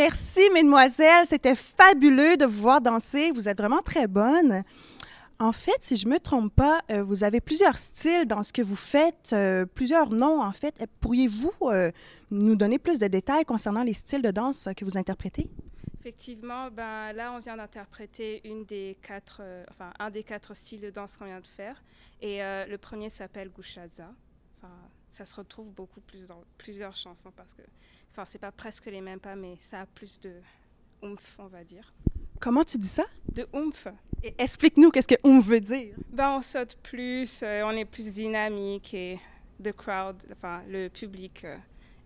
Merci, mesdemoiselles. C'était fabuleux de vous voir danser. Vous êtes vraiment très bonnes. En fait, si je ne me trompe pas, vous avez plusieurs styles dans ce que vous faites, plusieurs noms, en fait. Pourriez-vous nous donner plus de détails concernant les styles de danse que vous interprétez? Effectivement, ben, là, on vient d'interpréter un des quatre styles de danse qu'on vient de faire. Et le premier s'appelle Gushaza. Enfin, ça se retrouve beaucoup plus dans plusieurs chansons parce que c'est pas presque les mêmes pas, mais ça a plus de oomph, on va dire. Comment tu dis ça? De oomph. Et explique-nous qu'est-ce que « oomph » veut dire. Ben, on saute plus, on est plus dynamique et le public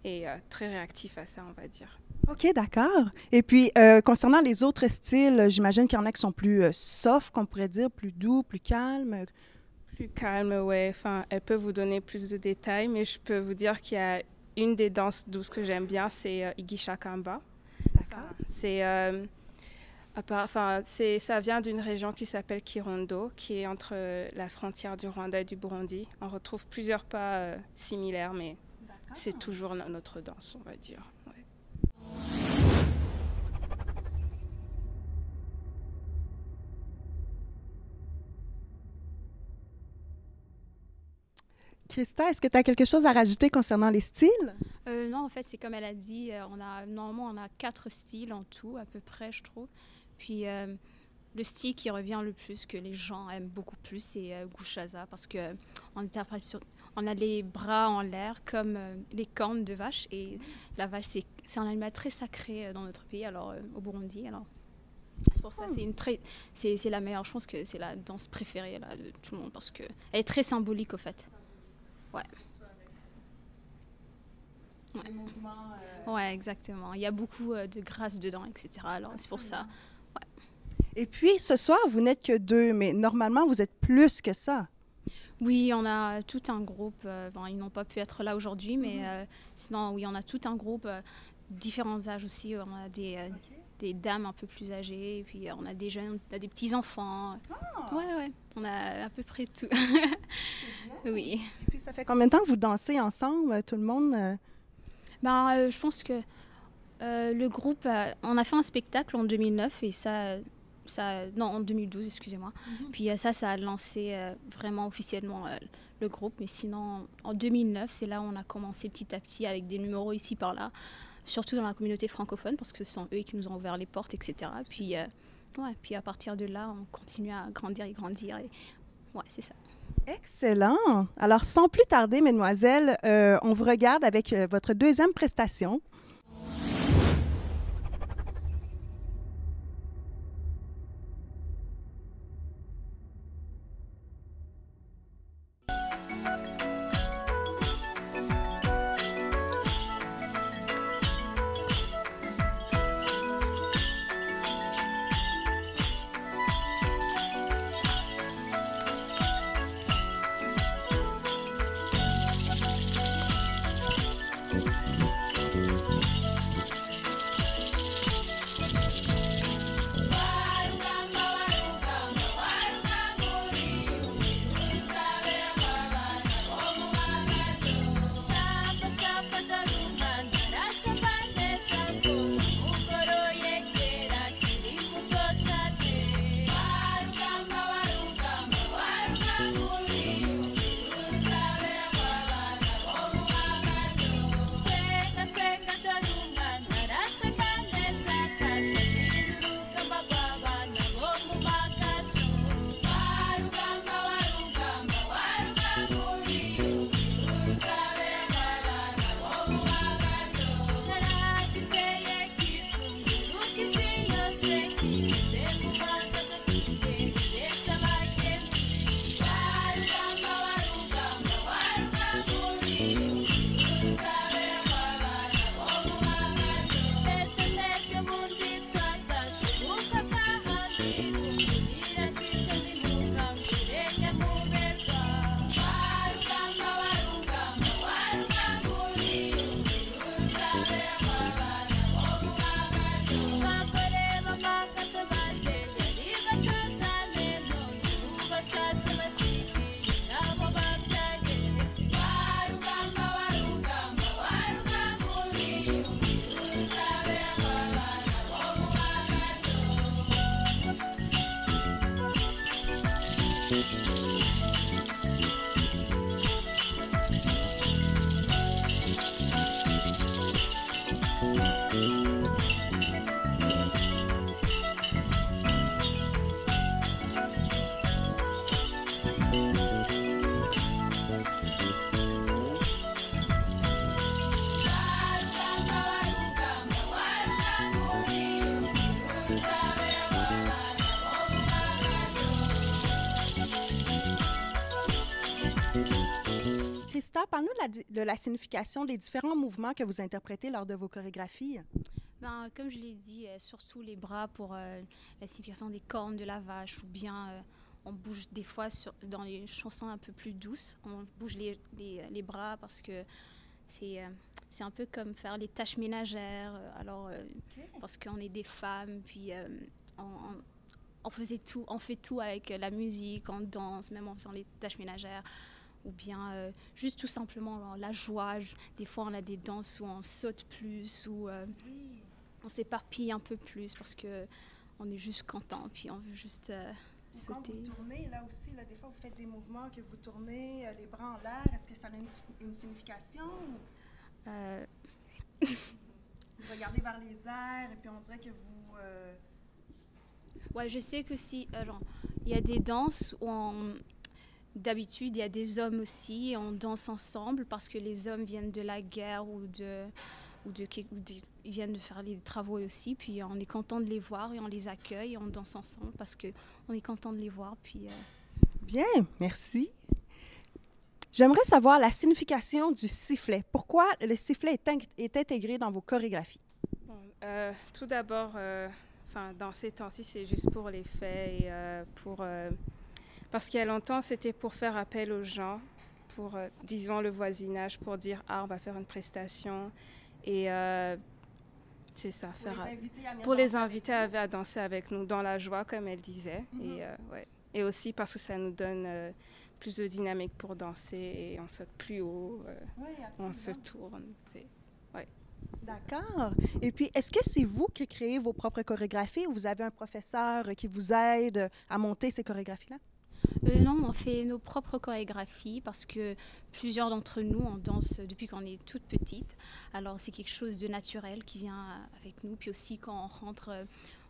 est très réactif à ça, on va dire. OK, d'accord. Et puis, concernant les autres styles, j'imagine qu'il y en a qui sont plus soft, qu'on pourrait dire, plus doux, plus calmes. Plus calme, ouais. Enfin, elle peut vous donner plus de détails, mais je peux vous dire qu'il y a une des danses douces que j'aime bien, c'est Igishakamba. D'accord. Ça vient d'une région qui s'appelle Kirundo, qui est entre la frontière du Rwanda et du Burundi. On retrouve plusieurs pas similaires, mais c'est toujours notre danse, on va dire. Ouais. Christa, est-ce que tu as quelque chose à rajouter concernant les styles? Non, en fait, c'est comme elle a dit, normalement, on a 4 styles en tout, à peu près, je trouve. Puis, le style qui revient le plus, que les gens aiment beaucoup plus, c'est Gushaza, parce qu'on a les bras en l'air comme les cornes de vache, et la vache, c'est un animal très sacré dans notre pays, alors au Burundi. Alors, c'est pour ça, c'est la meilleure. Je pense que c'est la danse préférée là, de tout le monde, parce qu'elle est très symbolique, au fait. Ouais. Ouais. Ouais, exactement. Il y a beaucoup de grâce dedans, etc. Alors, c'est pour ça. Ouais. Et puis, ce soir, vous n'êtes que 2, mais normalement, vous êtes plus que ça. Oui, on a tout un groupe. Ils n'ont pas pu être là aujourd'hui, mais sinon, oui, on a tout un groupe, différents âges aussi. On a des dames un peu plus âgées, et puis on a des jeunes, on a des petits-enfants. Ah. Ouais, on a à peu près tout. Oui. Et puis, ça fait combien de temps que vous dansez ensemble, tout le monde? Je pense que le groupe, on a fait un spectacle en 2009 et en 2012, excusez-moi. Puis ça a lancé vraiment officiellement le groupe. Mais sinon, en 2009, c'est là où on a commencé petit à petit avec des numéros ici par là, surtout dans la communauté francophone, parce que ce sont eux qui nous ont ouvert les portes, etc. Puis, puis à partir de là, on continue à grandir et grandir. Et ouais, c'est ça. Excellent! Alors, sans plus tarder, mesdemoiselles, on vous regarde avec votre deuxième prestation. Christa, parle-nous de la signification des différents mouvements que vous interprétez lors de vos chorégraphies. Ben, comme je l'ai dit, surtout les bras pour la signification des cornes de la vache, ou bien on bouge des fois dans les chansons un peu plus douces, on bouge les bras parce que c'est un peu comme faire les tâches ménagères, parce qu'on est des femmes, puis on fait tout avec la musique, on danse, même en faisant les tâches ménagères. Ou bien juste tout simplement la joie. Des fois, on a des danses où on saute plus, ou on s'éparpille un peu plus parce qu'on est juste content, puis on veut juste sauter. Quand vous tournez, là aussi, là, des fois, vous faites des mouvements que vous tournez les bras en l'air. Est-ce que ça a une signification? Vous regardez vers les airs et puis on dirait que vous... Ouais, je sais que si... il y a des danses où d'habitude, il y a des hommes aussi, et on danse ensemble parce que les hommes viennent de la guerre ils viennent de faire les travaux aussi. Puis on est content de les voir et on les accueille et on danse ensemble parce qu'on est content de les voir. Puis, Bien, merci. J'aimerais savoir la signification du sifflet. Pourquoi le sifflet est intégré dans vos chorégraphies? Bon, tout d'abord, dans ces temps-ci, c'est juste pour les fêtes et parce qu'il y a longtemps, c'était pour faire appel aux gens, pour, disons, le voisinage, pour dire « Ah, on va faire une prestation ». Et c'est ça, pour les inviter à danser avec nous, dans la joie, comme elle disait. Mm-hmm. Et aussi parce que ça nous donne plus de dynamique pour danser et on saute plus haut, on se tourne. Ouais. D'accord. Et puis, est-ce que c'est vous qui créez vos propres chorégraphies ou vous avez un professeur qui vous aide à monter ces chorégraphies-là? Non, on fait nos propres chorégraphies parce que plusieurs d'entre nous, on danse depuis qu'on est toute petite. Alors, c'est quelque chose de naturel qui vient avec nous. Puis aussi, quand on rentre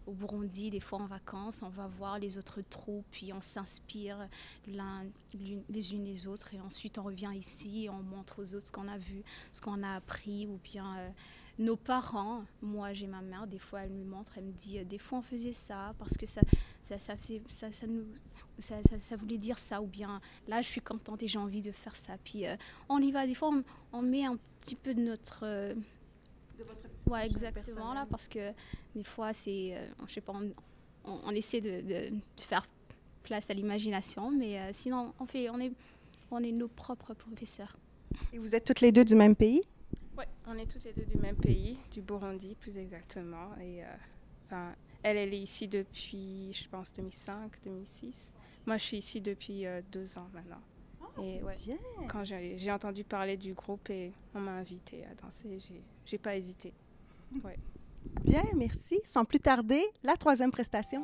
au Burundi, des fois en vacances, on va voir les autres troupes, puis on s'inspire les unes les autres. Et ensuite, on revient ici et on montre aux autres ce qu'on a vu, ce qu'on a appris. Ou bien nos parents, moi j'ai ma mère, des fois elle me montre, elle me dit, des fois on faisait ça parce que ça voulait dire ça. Ou bien là, je suis contente et j'ai envie de faire ça. Puis on y va. Des fois, on met un petit peu de notre... de votre petite exactement, là, parce que des fois, c'est... je sais pas, on essaie de faire place à l'imagination, mais sinon, on est nos propres professeurs. Et vous êtes toutes les deux du même pays? Oui, on est toutes les deux du même pays, du Burundi plus exactement. Et elle est ici depuis, je pense, 2005, 2006. Moi, je suis ici depuis 2 ans maintenant. Oh, et bien. Quand j'ai entendu parler du groupe et on m'a invitée à danser, j'ai pas hésité. Ouais. Bien, merci. Sans plus tarder, la 3e prestation.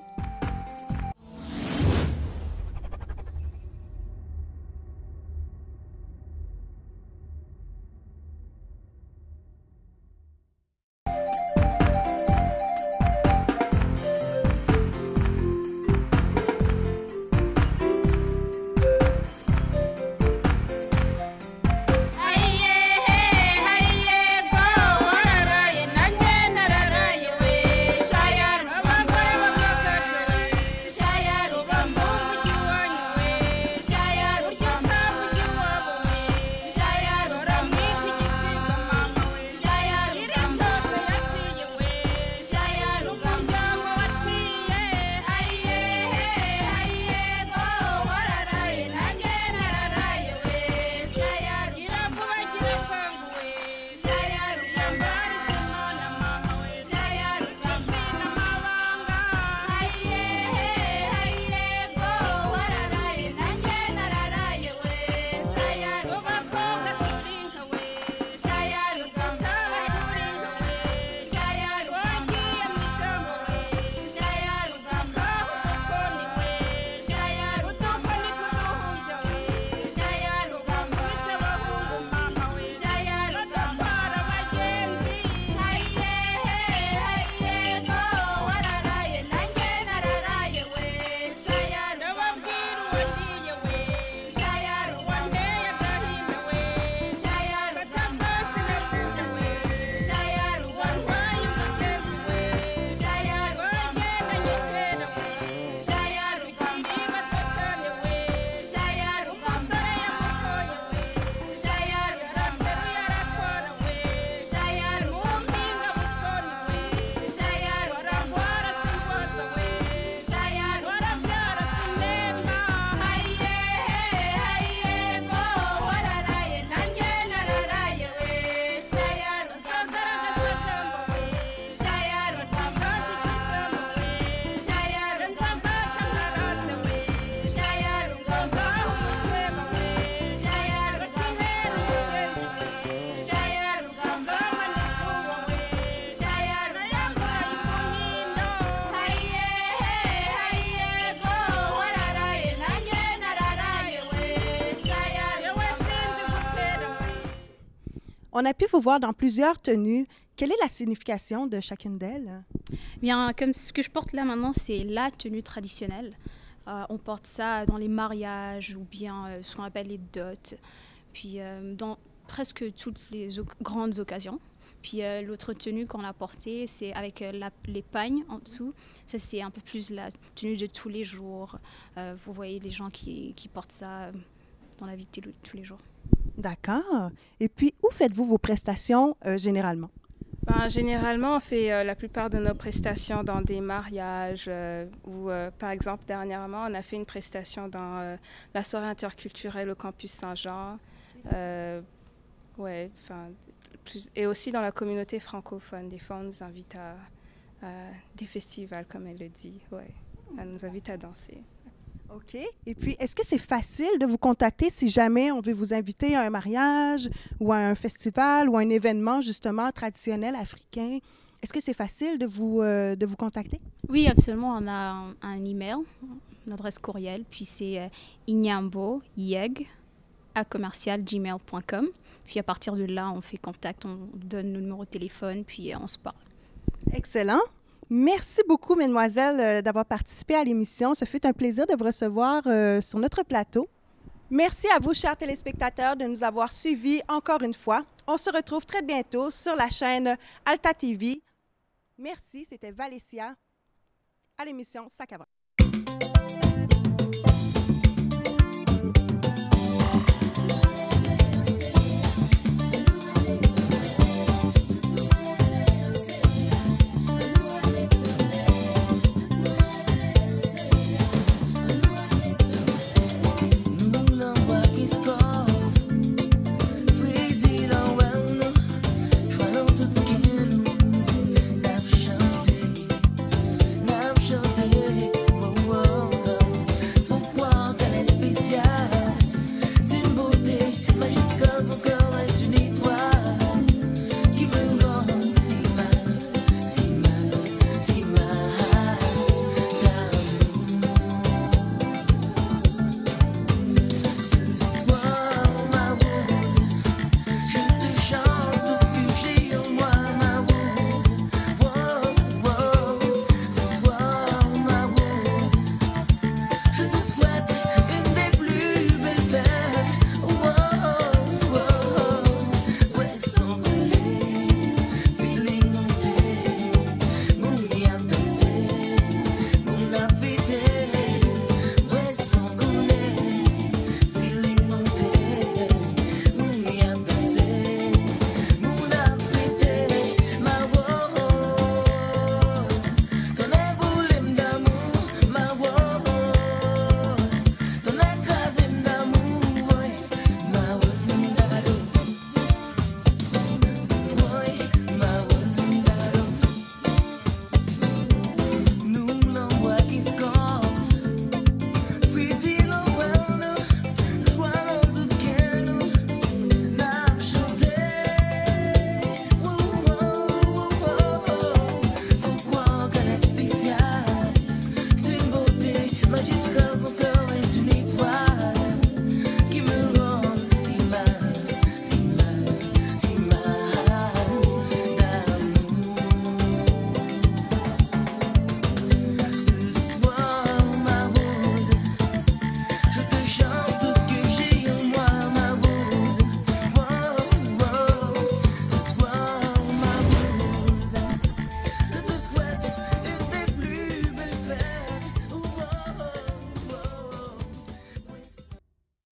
On a pu vous voir dans plusieurs tenues. Quelle est la signification de chacune d'elles? Bien, comme ce que je porte là maintenant, c'est la tenue traditionnelle. On porte ça dans les mariages ou bien ce qu'on appelle les dots, puis dans presque toutes les grandes occasions. Puis l'autre tenue qu'on a portée, c'est avec les pagnes en dessous. Ça, c'est un peu plus la tenue de tous les jours. Vous voyez les gens qui portent ça dans la vie de tous les jours. D'accord. Et puis, où faites-vous vos prestations généralement? Généralement, on fait la plupart de nos prestations dans des mariages ou, par exemple, dernièrement, on a fait une prestation dans la soirée interculturelle au campus Saint-Jean. Ouais, et aussi dans la communauté francophone. Des fois, on nous invite à des festivals, comme elle le dit. Ouais, elle nous invite à danser. OK. Et puis, est-ce que c'est facile de vous contacter si jamais on veut vous inviter à un mariage ou à un festival ou à un événement, justement, traditionnel africain? Est-ce que c'est facile de vous contacter? Oui, absolument. On a un email, une adresse courriel, puis c'est inyamboyeg@gmail.com. Puis à partir de là, on fait contact, on donne nos numéros de téléphone, puis on se parle. Excellent. Merci beaucoup, mesdemoiselles, d'avoir participé à l'émission. Ce fut un plaisir de vous recevoir sur notre plateau. Merci à vous, chers téléspectateurs, de nous avoir suivis encore une fois. On se retrouve très bientôt sur la chaîne Alta TV. Merci, c'était Valencia à l'émission Sac à Bras.